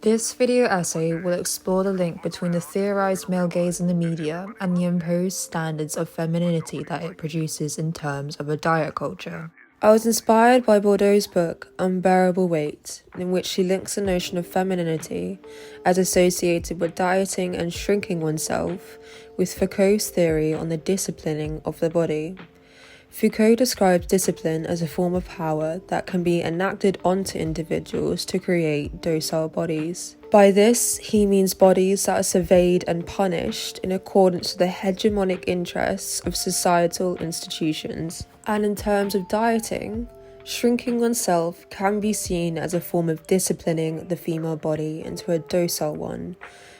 This video essay will explore the link between the theorized male gaze in the media and the imposed standards of femininity that it produces in terms of a diet culture. I was inspired by Bordeaux's book, Unbearable Weight, in which she links the notion of femininity as associated with dieting and shrinking oneself with Foucault's theory on the disciplining of the body. Foucault describes discipline as a form of power that can be enacted onto individuals to create docile bodies. By this, he means bodies that are surveyed and punished in accordance to the hegemonic interests of societal institutions. And in terms of dieting, shrinking oneself can be seen as a form of disciplining the female body into a docile one,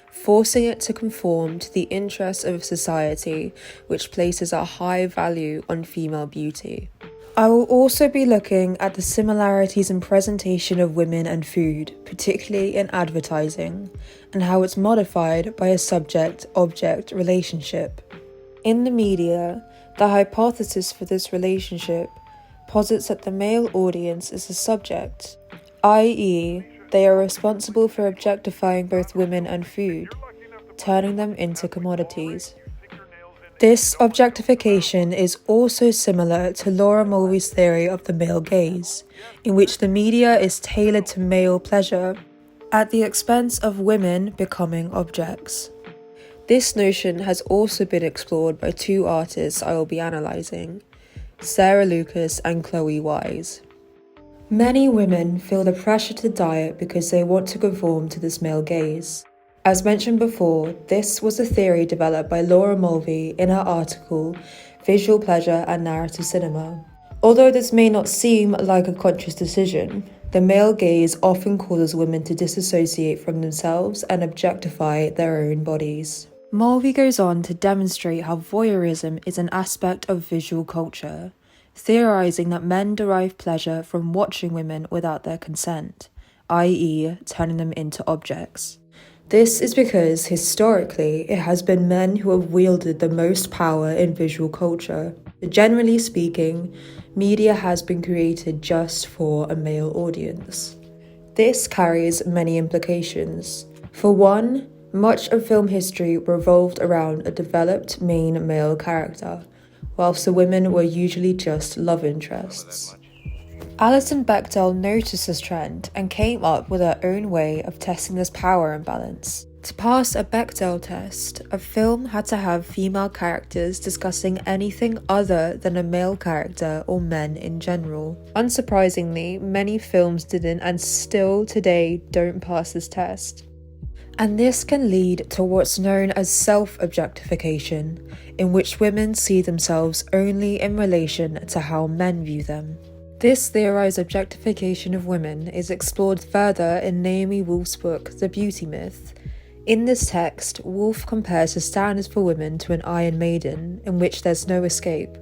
forcing it to conform to the interests of society, which places a high value on female beauty. I will also be looking at the similarities in presentation of women and food, particularly in advertising, and how it's modified by a subject-object relationship. In the media, the hypothesis for this relationship posits that the male audience is the subject, i.e., they are responsible for objectifying both women and food, turning them into commodities. This objectification is also similar to Laura Mulvey's theory of the male gaze, in which the media is tailored to male pleasure at the expense of women becoming objects. This notion has also been explored by two artists I will be analysing, Sarah Lucas and Chloe Wise. Many women feel the pressure to diet because they want to conform to this male gaze. As mentioned before, this was a theory developed by Laura Mulvey in her article, Visual Pleasure and Narrative Cinema. Although this may not seem like a conscious decision, the male gaze often causes women to disassociate from themselves and objectify their own bodies. Mulvey goes on to demonstrate how voyeurism is an aspect of visual culture, theorizing that men derive pleasure from watching women without their consent, i.e., turning them into objects. This is because, historically, it has been men who have wielded the most power in visual culture. Generally speaking, media has been created just for a male audience. This carries many implications. For one, much of film history revolved around a developed main male character, whilst the women were usually just love interests. Alison Bechdel noticed this trend and came up with her own way of testing this power imbalance. To pass a Bechdel test, a film had to have female characters discussing anything other than a male character or men in general. Unsurprisingly, many films didn't and still today don't pass this test. And this can lead to what's known as self-objectification, in which women see themselves only in relation to how men view them. This theorized objectification of women is explored further in Naomi Wolf's book, The Beauty Myth. In this text, Wolf compares the standards for women to an Iron Maiden, in which there's no escape.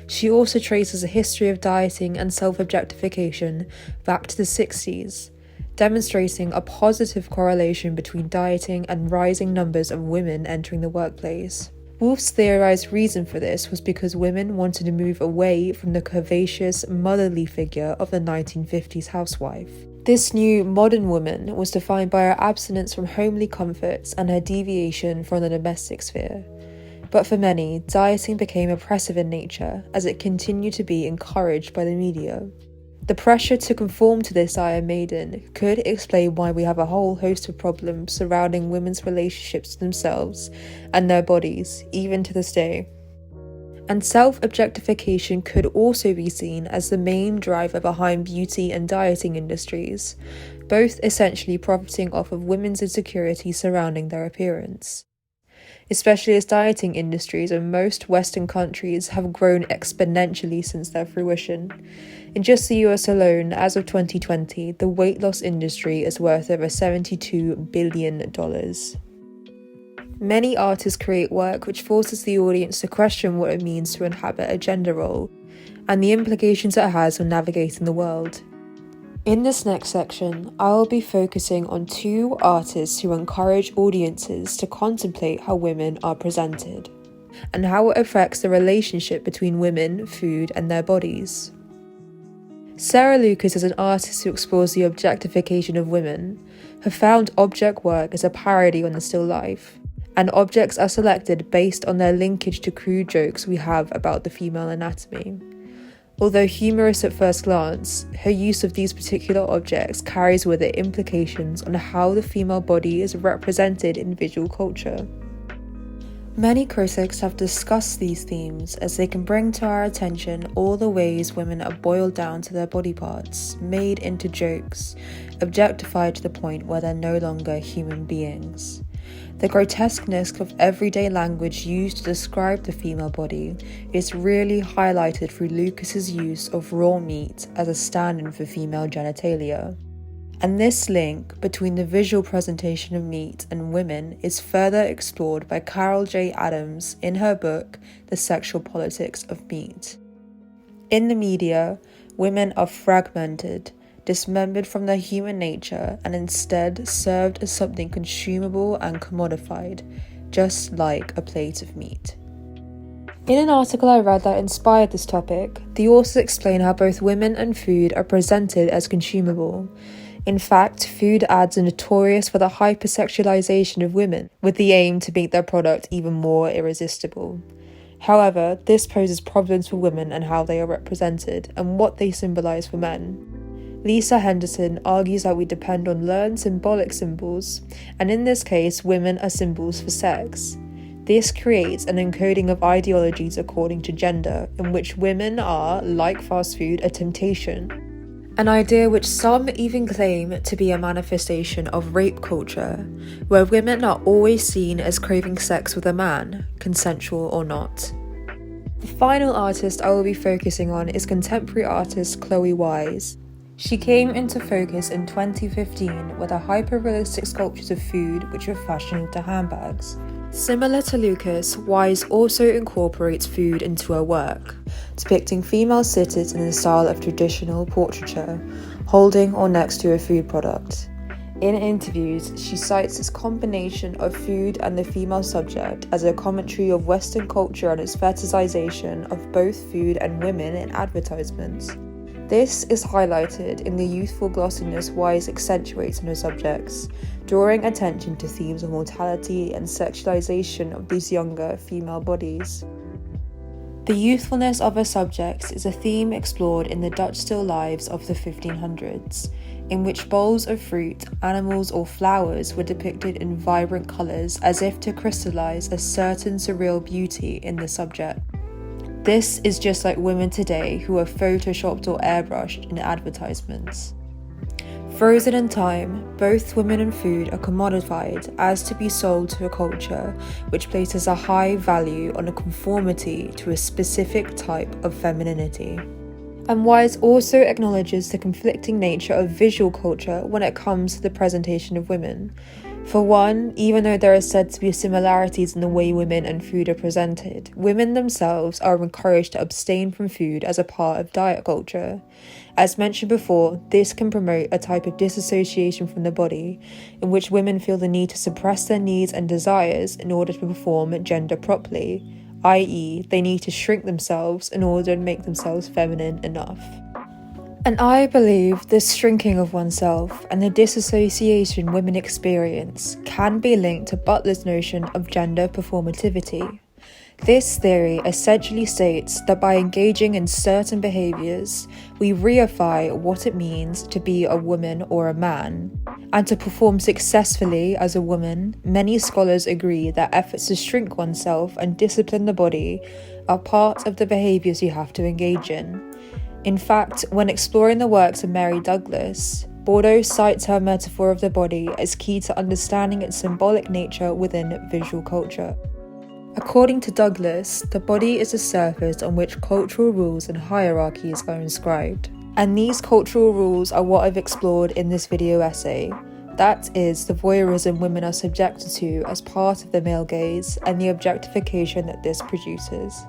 She also traces a history of dieting and self-objectification back to the 60s, demonstrating a positive correlation between dieting and rising numbers of women entering the workplace. Wolf's theorized reason for this was because women wanted to move away from the curvaceous, motherly figure of the 1950s housewife. This new modern woman was defined by her abstinence from homely comforts and her deviation from the domestic sphere. But for many, dieting became oppressive in nature, as it continued to be encouraged by the media. The pressure to conform to this Iron Maiden could explain why we have a whole host of problems surrounding women's relationships to themselves and their bodies, even to this day. And self-objectification could also be seen as the main driver behind beauty and dieting industries, both essentially profiting off of women's insecurity surrounding their appearance. Especially as dieting industries in most Western countries have grown exponentially since their fruition. In just the US alone, as of 2020, the weight loss industry is worth over $72 billion. Many artists create work which forces the audience to question what it means to inhabit a gender role, and the implications it has on navigating the world. In this next section, I will be focusing on two artists who encourage audiences to contemplate how women are presented, and how it affects the relationship between women, food, and their bodies. Sarah Lucas is an artist who explores the objectification of women. Her found object work is a parody on the still life, and objects are selected based on their linkage to crude jokes we have about the female anatomy. Although humorous at first glance, her use of these particular objects carries with it implications on how the female body is represented in visual culture. Many critics have discussed these themes as they can bring to our attention all the ways women are boiled down to their body parts, made into jokes, objectified to the point where they're no longer human beings. The grotesqueness of everyday language used to describe the female body is really highlighted through Lucas's use of raw meat as a stand-in for female genitalia. And this link between the visual presentation of meat and women is further explored by Carol J. Adams in her book, The Sexual Politics of Meat. In the media, women are fragmented, dismembered from their human nature, and instead served as something consumable and commodified, just like a plate of meat. In an article I read that inspired this topic, the authors explain how both women and food are presented as consumable. In fact, food ads are notorious for the hypersexualization of women, with the aim to make their product even more irresistible. However, this poses problems for women and how they are represented, and what they symbolize for men. Lisa Henderson argues that we depend on learned symbolic symbols, and in this case, women are symbols for sex. This creates an encoding of ideologies according to gender, in which women are, like fast food, a temptation. An idea which some even claim to be a manifestation of rape culture, where women are always seen as craving sex with a man, consensual or not. The final artist I will be focusing on is contemporary artist Chloe Wise. She came into focus in 2015 with her hyper-realistic sculptures of food which were fashioned into handbags. Similar to Lucas, Wise also incorporates food into her work, depicting female sitters in the style of traditional portraiture, holding or next to a food product. In interviews, she cites this combination of food and the female subject as a commentary of Western culture and its fetishization of both food and women in advertisements. This is highlighted in the youthful glossiness Wise accentuates in her subjects, drawing attention to themes of mortality and sexualization of these younger female bodies. The youthfulness of her subjects is a theme explored in the Dutch still lifes of the 1500s, in which bowls of fruit, animals or flowers were depicted in vibrant colours as if to crystallize a certain surreal beauty in the subject. This is just like women today who are photoshopped or airbrushed in advertisements. Frozen in time, both women and food are commodified as to be sold to a culture which places a high value on a conformity to a specific type of femininity. And Wise also acknowledges the conflicting nature of visual culture when it comes to the presentation of women. For one, even though there are said to be similarities in the way women and food are presented, women themselves are encouraged to abstain from food as a part of diet culture. As mentioned before, this can promote a type of disassociation from the body, in which women feel the need to suppress their needs and desires in order to perform gender properly, i.e., they need to shrink themselves in order to make themselves feminine enough. And I believe this shrinking of oneself and the disassociation women experience can be linked to Butler's notion of gender performativity. This theory essentially states that by engaging in certain behaviours, we reify what it means to be a woman or a man. And to perform successfully as a woman, many scholars agree that efforts to shrink oneself and discipline the body are part of the behaviours you have to engage in. In fact, when exploring the works of Mary Douglas, Bordeaux cites her metaphor of the body as key to understanding its symbolic nature within visual culture. According to Douglas, the body is a surface on which cultural rules and hierarchies are inscribed. And these cultural rules are what I've explored in this video essay. That is, the voyeurism women are subjected to as part of the male gaze and the objectification that this produces.